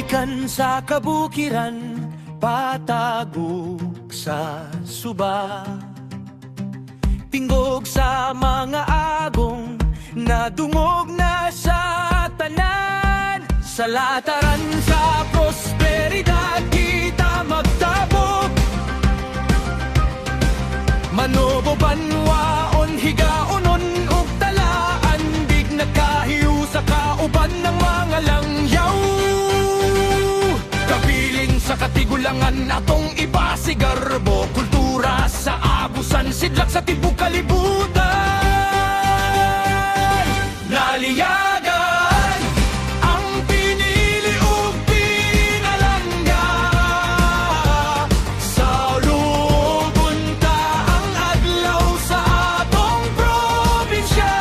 Gikan sa kabukiran, patagog sa suba, tingog sa mga agong, nadungog na sa tanan. Sa lataran sa prosperidad kita magtabog, manobo banwaon, higaonon ug talaan, big nagkahiu sa kauban ng mga langyaw. Kapiling sa katigulangan atong iba si garbo, kultura sa abusan, sidlak sa tibok kalibutan. Naliyagan ang pinili ug pinalangga, sa lugon ta ang adlaw sa atong probinsya.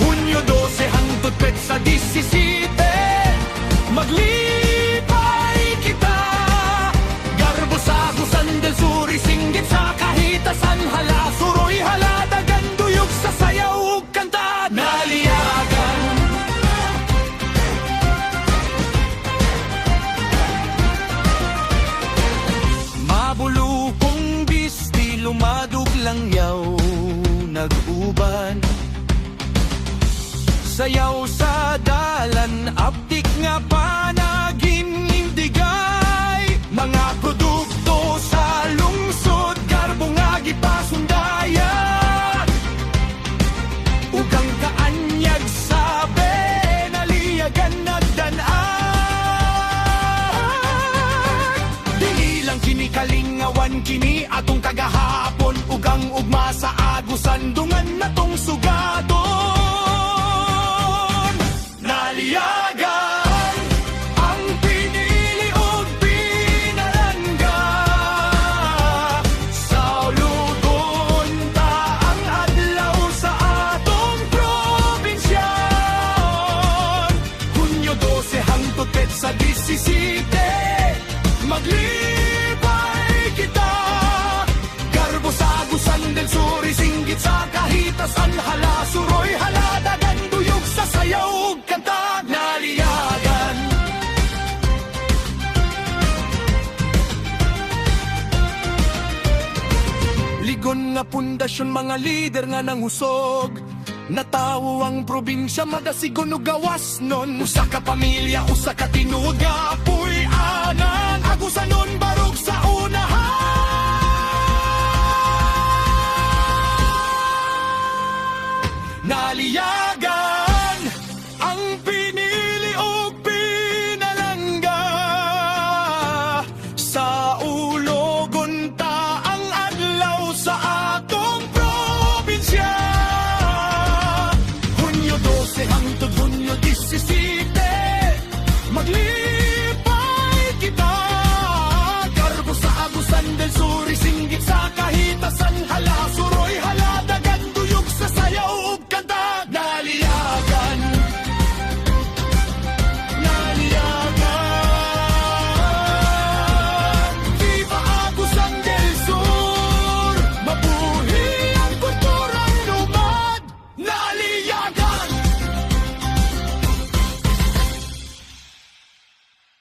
Hunyo 12 hangtod sa 17, maglipay kita. Garbo sa Agusan del Sur, singgit sa kahitasan, hala suroy hala dagan duyog sa sayaw ug kanta. Naliyagan mabulukong bisti, lumadog langyaw nag-uban, sayaw sa dalan, aptik nga panagin indigay. Mga produkto sa lungsod, garbo nga gipasundaya, ugang kaanyag sabi, naliyagan nagdanaan. Dili lang kini kalingawan, kini atong kagahapon, ugang ugma sa Agusan, dungan natong sugadon. Naliyagan ang pinili ug pinalangga, sa lugon ta ang adlaw sa atong probinsya. Hunyo 12 hangtod sa 17, maglibay kita. Garbo sa Agusan del Sur, singgit sa kahitasan, hala suroy hala dagan duyog sa sayaw ug kanta. Naliyagan ligon nga pundasyon, mga lider nga nangusog, natawo ang probinsya, madasigon ug gawas nun. Usa ka pamilya, usa ka tinuod nga puy-anan, Agusanon,